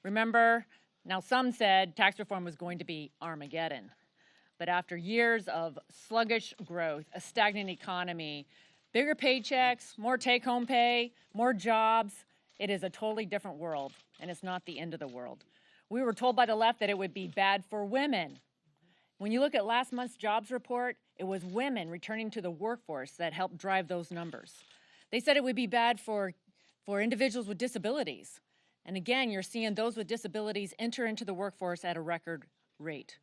Remember, now some said tax reform was going to be Armageddon. But after years of sluggish growth, a stagnant economy, bigger paychecks, more take-home pay, more jobs, it is a totally different world, and it's not the end of the world. We were told by the left that it would be bad for women. When you look at last month's jobs report, it was women returning to the workforce that helped drive those numbers. They said it would be bad for individuals with disabilities. And again, you're seeing those with disabilities enter into the workforce at a record rate.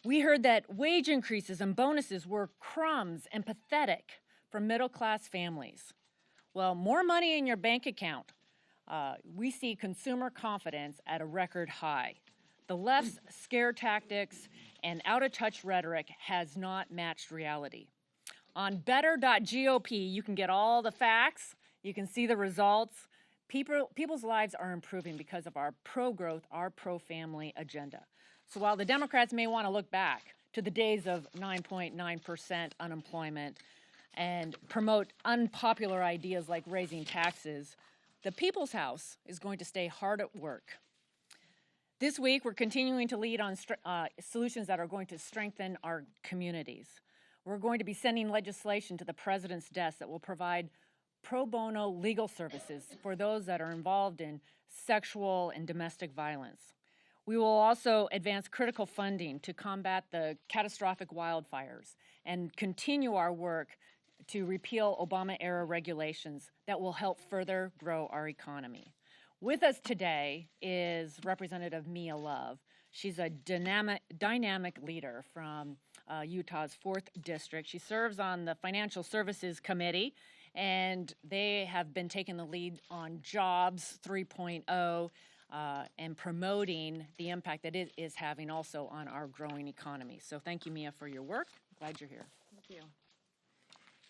We heard that wage increases and bonuses were crumbs and pathetic for middle-class families. Well, more money in your bank account. We see consumer confidence at a record high. The left's scare tactics and out-of-touch rhetoric has not matched reality. On better.gop, you can get all the facts, you can see the results. People's lives are improving because of our pro-growth, our pro-family agenda. So while the Democrats may want to look back to the days of 9.9% unemployment and promote unpopular ideas like raising taxes, the People's House is going to stay hard at work. This week, we're continuing to lead on solutions that are going to strengthen our communities. We're going to be sending legislation to the President's desk that will provide pro bono legal services for those that are involved in sexual and domestic violence. We will also advance critical funding to combat the catastrophic wildfires and continue our work to repeal Obama-era regulations that will help further grow our economy. With us today is Representative Mia Love. She's a dynamic leader from Utah's 4th District. She serves on the Financial Services Committee, and they have been taking the lead on Jobs 3.0 and promoting the impact that it is having also on our growing economy. So thank you, Mia, for your work. Glad you're here. Thank you.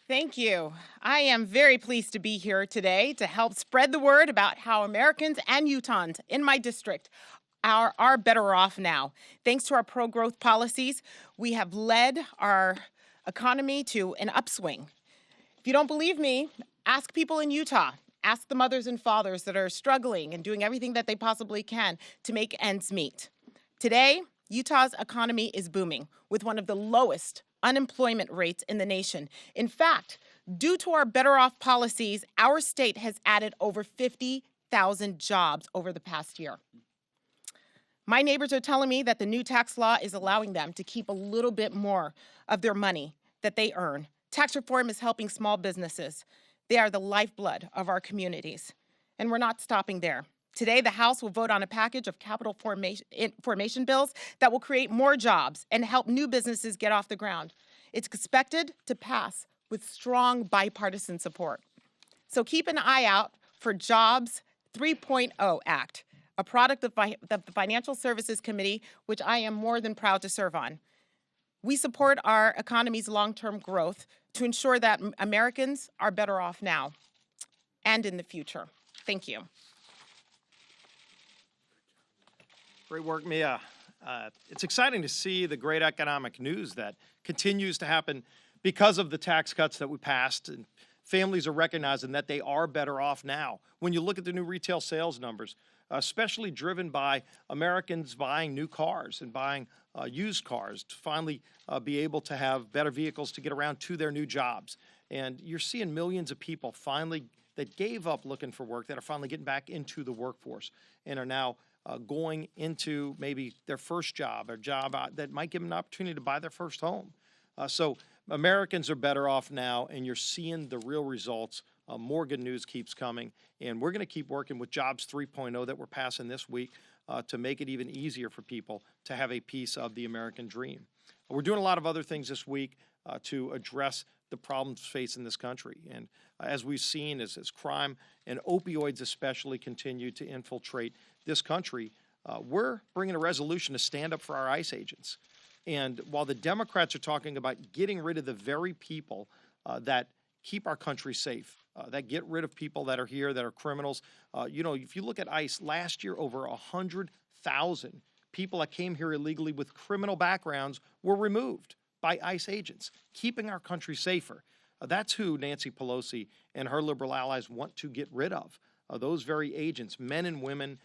Thank you. I am very pleased to be here today to help spread the word about how Americans and Utahns in my district are better off now. Thanks to our pro-growth policies, we have led our economy to an upswing. If you don't believe me, ask people in Utah. Ask the mothers and fathers that are struggling and doing everything that they possibly can to make ends meet. Today, Utah's economy is booming with one of the lowest unemployment rates in the nation. In fact, due to our better off policies, our state has added over 50,000 jobs over the past year. My neighbors are telling me that the new tax law is allowing them to keep a little bit more of their money that they earn. Tax reform is helping small businesses. They are the lifeblood of our communities. And we're not stopping there. Today, the House will vote on a package of capital formation bills that will create more jobs and help new businesses get off the ground. It's expected to pass with strong bipartisan support. So keep an eye out for Jobs 3.0 Act, a product of the Financial Services Committee, which I am more than proud to serve on. We support our economy's long-term growth to ensure that Americans are better off now and in the future. Thank you. Great work, Mia. It's exciting to see the great economic news that continues to happen because of the tax cuts that we passed, and families are recognizing that they are better off now. When you look at the new retail sales numbers, especially driven by Americans buying new cars and buying used cars to finally be able to have better vehicles to get around to their new jobs. And you're seeing millions of people finally that gave up looking for work that are finally getting back into the workforce and are now going into maybe their first job or job that might give them an opportunity to buy their first home. So Americans are better off now, and you're seeing the real results. More good news keeps coming, and we're going to keep working with Jobs 3.0 that we're passing this week to make it even easier for people to have a piece of the American dream. We're doing a lot of other things this week to address the problems facing this country. And as we've seen, as crime and opioids especially continue to infiltrate this country, we're bringing a resolution to stand up for our ICE agents. And while the Democrats are talking about getting rid of the very people that keep our country safe, that get rid of people that are here, that are criminals, if you look at ICE, last year over 100,000 people that came here illegally with criminal backgrounds were removed by ICE agents, keeping our country safer. That's who Nancy Pelosi and her liberal allies want to get rid of. Those very agents, men and women,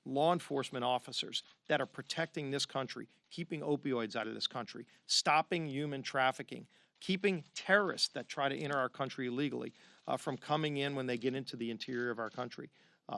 law enforcement officers that are protecting this country, keeping opioids out of this country, stopping human trafficking, keeping terrorists that try to enter our country illegally from coming in when they get into the interior of our country.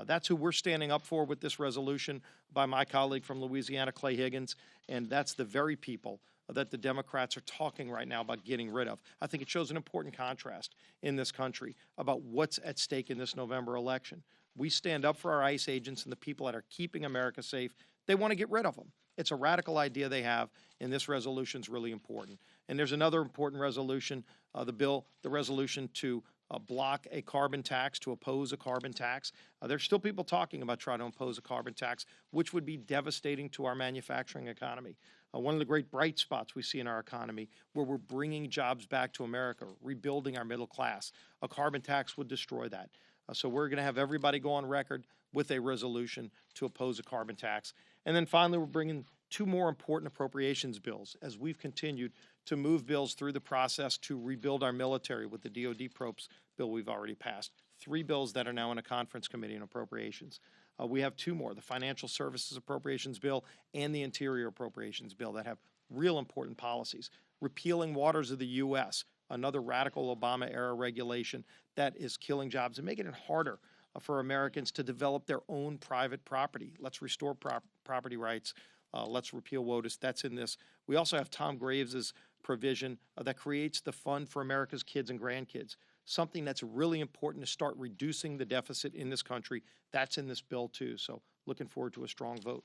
That's who we're standing up for with this resolution by my colleague from Louisiana, Clay Higgins, and that's the very people that the Democrats are talking right now about getting rid of. I think it shows an important contrast in this country about what's at stake in this November election. We stand up for our ICE agents and the people that are keeping America safe. They want to get rid of them. It's a radical idea they have, and this resolution is really important. And there's another important resolution, the resolution to block a carbon tax, to oppose a carbon tax. There's still people talking about trying to impose a carbon tax, which would be devastating to our manufacturing economy. One of the great bright spots we see in our economy, where we're bringing jobs back to America, rebuilding our middle class. A carbon tax would destroy that. So we're going to have everybody go on record with a resolution to oppose a carbon tax. And then finally, we're bringing two more important appropriations bills as we've continued to move bills through the process to rebuild our military with the DOD PROPS bill we've already passed. 3 bills that are now in a conference committee on appropriations. We have 2 more, the Financial Services Appropriations Bill and the Interior Appropriations Bill, that have real important policies. Repealing Waters of the U.S., another radical Obama-era regulation that is killing jobs and making it harder for Americans to develop their own private property. Let's restore property rights. Let's repeal WOTUS. That's in this. We also have Tom Graves's provision that creates the Fund for America's Kids and Grandkids, something that's really important to start reducing the deficit in this country. That's in this bill, too. So looking forward to a strong vote.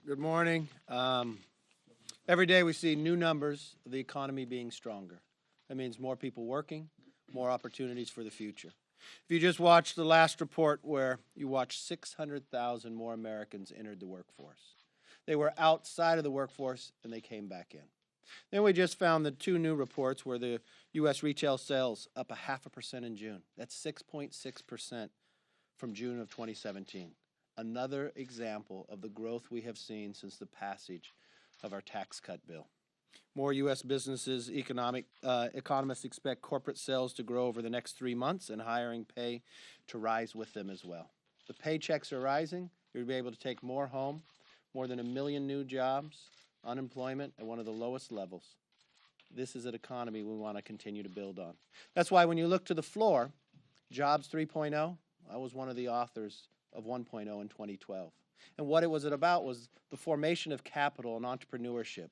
Good morning. Every day we see new numbers of the economy being stronger. That means more people working, more opportunities for the future. If you just watched the last report where you watched 600,000 more Americans entered the workforce. They were outside of the workforce and they came back in. Then we just found the 2 new reports where the U.S. retail sales up 0.5% in June. That's 6.6% from June of 2017. Another example of the growth we have seen since the passage of our tax cut bill. More U.S. businesses, economists expect corporate sales to grow over the next 3 months and hiring pay to rise with them as well. The paychecks are rising. You'll be able to take more home, more than 1 million new jobs, unemployment at one of the lowest levels. This is an economy we want to continue to build on. That's why when you look to the floor, Jobs 3.0, I was one of the authors of 1.0 in 2012. And what it was about was the formation of capital and entrepreneurship.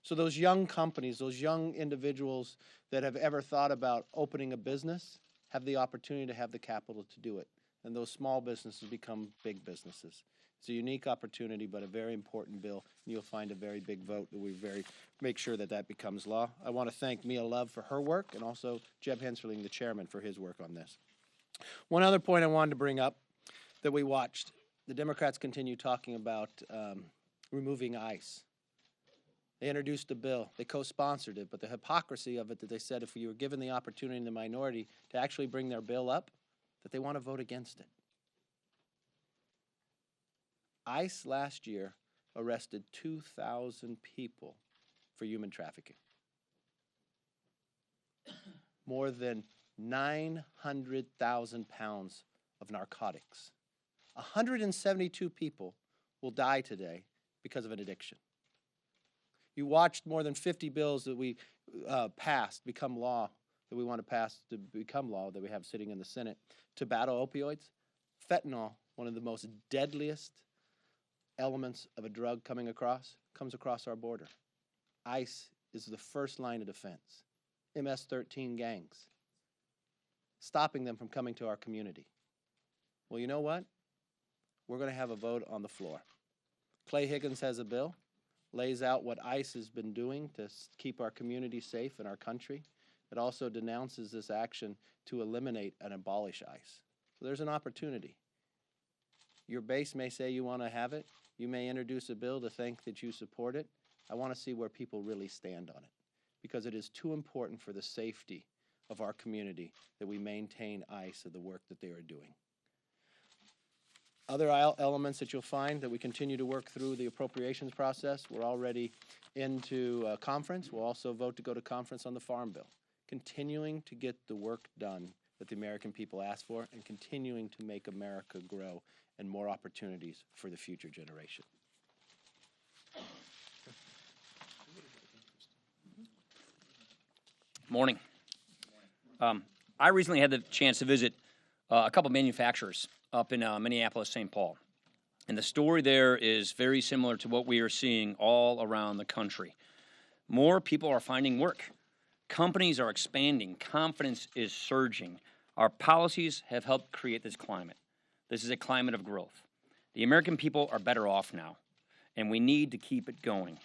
So those young companies, those young individuals that have ever thought about opening a business have the opportunity to have the capital to do it. And those small businesses become big businesses. It's a unique opportunity, but a very important bill. And you'll find a very big vote that we make sure that that becomes law. I want to thank Mia Love for her work and also Jeb Hensarling, the chairman, for his work on this. One other point I wanted to bring up that we watched. The Democrats continue talking about removing ICE. They introduced a bill. They co-sponsored it, but the hypocrisy of it that they said if you were given the opportunity in the minority to actually bring their bill up, that they want to vote against it. ICE last year arrested 2,000 people for human trafficking. More than 900,000 pounds of narcotics. 172 people will die today because of an addiction. You watched more than 50 bills that we passed become law, that we want to pass to become law, that we have sitting in the Senate, to battle opioids. Fentanyl, one of the most deadliest elements of a drug comes across our border. ICE is the first line of defense. MS-13 gangs, stopping them from coming to our community. Well, you know what? We're going to have a vote on the floor. Clay Higgins has a bill, lays out what ICE has been doing to keep our community safe in our country. It also denounces this action to eliminate and abolish ICE. So there's an opportunity. Your base may say you want to have it. You may introduce a bill to think that you support it. I want to see where people really stand on it, because it is too important for the safety of our community that we maintain ICE of the work that they are doing. Other elements that you'll find that we continue to work through the appropriations process, we're already into conference. We'll also vote to go to conference on the Farm Bill, continuing to get the work done that the American people asked for and continuing to make America grow and more opportunities for the future generation. Morning. I recently had the chance to visit a couple manufacturers up in Minneapolis, St. Paul. And the story there is very similar to what we are seeing all around the country. More people are finding work. Companies are expanding. Confidence is surging. Our policies have helped create this climate. This is a climate of growth. The American people are better off now, and we need to keep it going.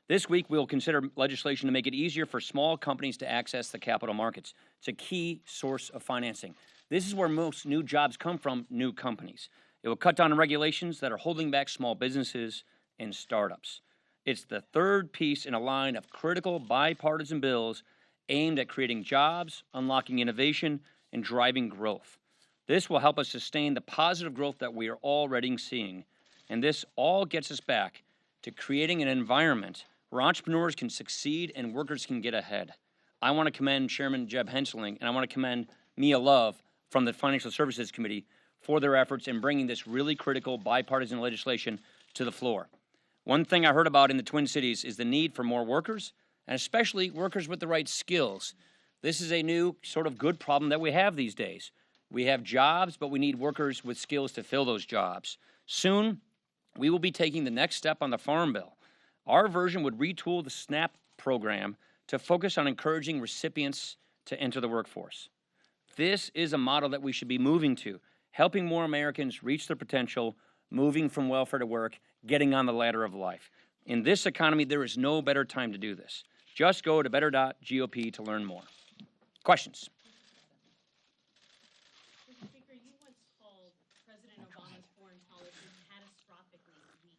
This week, we'll consider legislation to make it easier for small companies to access the capital markets. It's a key source of financing. This is where most new jobs come from, new companies. It will cut down on regulations that are holding back small businesses and startups. It's the third piece in a line of critical bipartisan bills aimed at creating jobs, unlocking innovation, and driving growth. This will help us sustain the positive growth that we are already seeing. And this all gets us back to creating an environment where entrepreneurs can succeed and workers can get ahead. I want to commend Chairman Jeb Hensling, and I want to commend Mia Love from the Financial Services Committee for their efforts in bringing this really critical bipartisan legislation to the floor. One thing I heard about in the Twin Cities is the need for more workers, and especially workers with the right skills. This is a new sort of good problem that we have these days. We have jobs, but we need workers with skills to fill those jobs. Soon, we will be taking the next step on the Farm Bill. Our version would retool the SNAP program to focus on encouraging recipients to enter the workforce. This is a model that we should be moving to, helping more Americans reach their potential, moving from welfare to work, getting on the ladder of life. In this economy, there is no better time to do this. Just go to better.gop to learn more. Questions? Mr. Speaker, you once called President Obama's foreign policy catastrophically weak.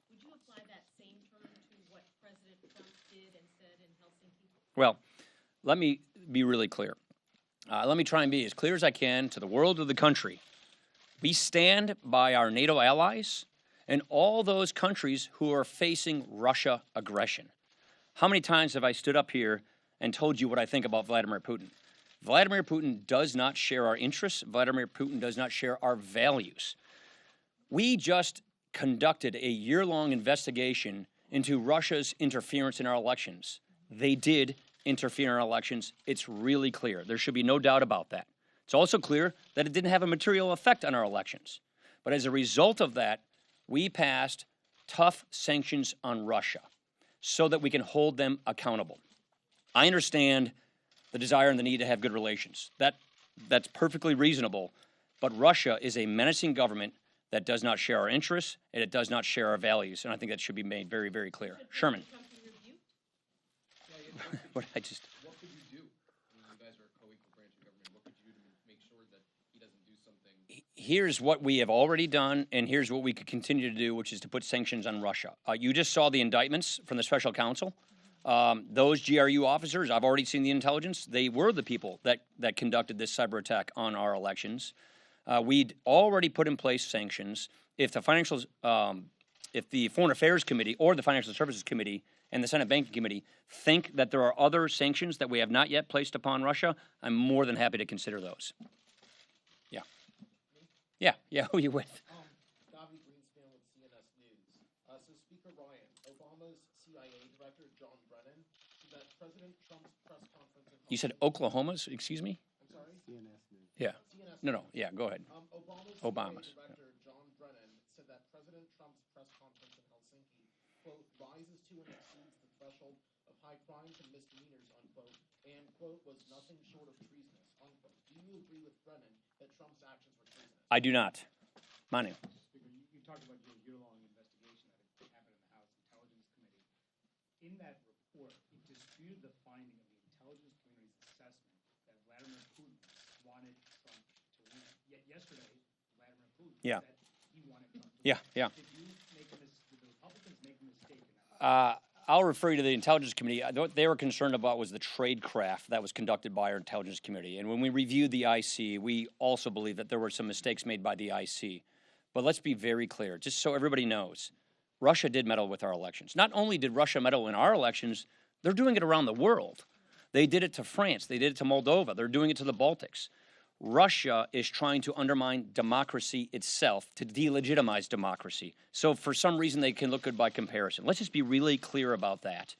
Would you apply that same term to what President Trump did and said in Helsinki? Well, let me be really clear. Let me try and be as clear as I can to the world of the country. We stand by our NATO allies and all those countries who are facing Russia aggression. How many times have I stood up here and told you what I think about Vladimir Putin? Vladimir Putin does not share our interests. Vladimir Putin does not share our values. We just conducted a year-long investigation into Russia's interference in our elections. They did interfere in our elections. It's really clear. There should be no doubt about that. It's also clear that it didn't have a material effect on our elections. But as a result of that, we passed tough sanctions on Russia so that we can hold them accountable. I understand the desire and the need to have good relations. That's perfectly reasonable, but Russia is a menacing government that does not share our interests and it does not share our values, and I think that should be made very, very clear. Sherman. What could you do? I mean, you guys are a co-equal branch of government. What could you do to make sure that he doesn't do something? Here's what we have already done, and here's what we could continue to do, which is to put sanctions on Russia. You just saw the indictments from the special counsel. Those GRU officers, I've already seen the intelligence. They were the people that conducted this cyber attack on our elections. We'd already put in place sanctions. If the Foreign Affairs Committee or the Financial Services Committee and the Senate Banking Committee think that there are other sanctions that we have not yet placed upon Russia, I'm more than happy to consider those. Yeah, who are you with? Bobby Greenspan with CNS News. So Speaker Ryan, Obama's CIA Director John Brennan said that President Trump's press conference in You said Oklahoma's, excuse me? I'm sorry? CNS News. Yeah. CNS No, yeah, go ahead. Obama's Obama's. CIA Director John Brennan said that President Trump's press conference in Helsinki, quote, rises to and exceeds the threshold of high crimes and misdemeanors, unquote, and, quote, was nothing short of treasonous, unquote. Do you agree with Brennan that Trump's actions were treasonous? I do not. Manu. Speaker, you talked about your year-long investigation that happened in the House Intelligence Committee. In that report, it disputed the finding of the intelligence community's assessment that Vladimir Putin wanted Trump to win. Yet yesterday, Vladimir Putin said he wanted Trump to win. Yeah. Did the Republicans make a mistake in that? I'll refer you to the Intelligence Committee. What they were concerned about was the tradecraft that was conducted by our Intelligence Committee. And when we reviewed the IC, we also believe that there were some mistakes made by the IC. But let's be very clear, just so everybody knows, Russia did meddle with our elections. Not only did Russia meddle in our elections, they're doing it around the world. They did it to France. They did it to Moldova. They're doing it to the Baltics. Russia is trying to undermine democracy itself to delegitimize democracy. So for some reason, they can look good by comparison. Let's just be really clear about that.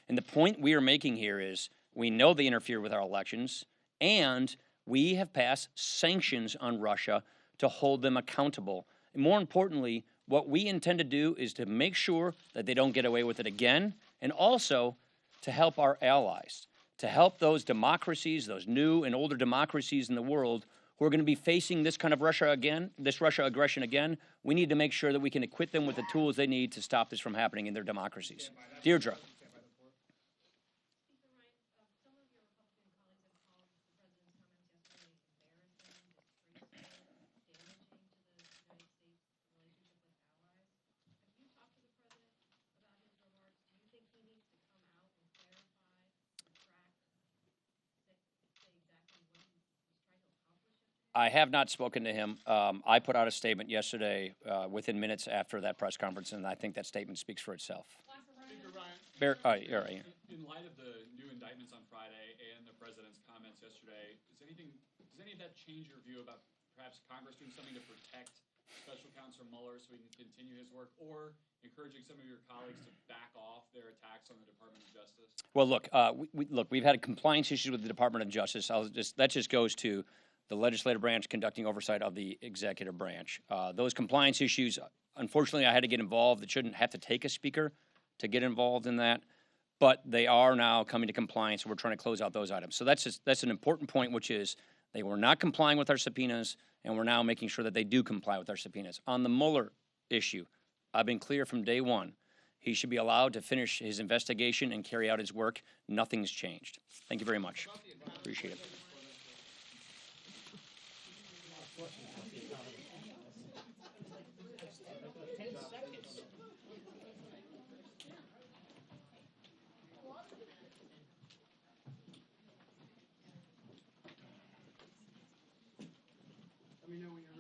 And the point we are making here is we know they interfere with our elections, and we have passed sanctions on Russia to hold them accountable. And more importantly, what we intend to do is to make sure that they don't get away with it again, and also to help our allies, to help those democracies, those new and older democracies in the world who are going to be facing this kind of Russia again, this Russia aggression again. We need to make sure that we can equip them with the tools they need to stop this from happening in their democracies. Deirdre. I have not spoken to him. I put out a statement yesterday within minutes after that press conference, and I think that statement speaks for itself. Speaker Ryan, in light of the new indictments on Friday and the president's comments yesterday, does any of that change your view about perhaps Congress doing something to protect Special Counsel Mueller so he can continue his work, or encouraging some of your colleagues to back off their attacks on the Department of Justice? Well, look, we've had compliance issues with the Department of Justice. That just goes to the legislative branch conducting oversight of the executive branch. Those compliance issues, unfortunately, I had to get involved. It shouldn't have to take a speaker to get involved in that, but they are now coming to compliance, and we're trying to close out those items. So that's an important point, which is they were not complying with our subpoenas, and we're now making sure that they do comply with our subpoenas. On the Mueller issue, I've been clear from day one. He should be allowed to finish his investigation and carry out his work. Nothing's changed. Thank you very much. Appreciate it. Let me know when you're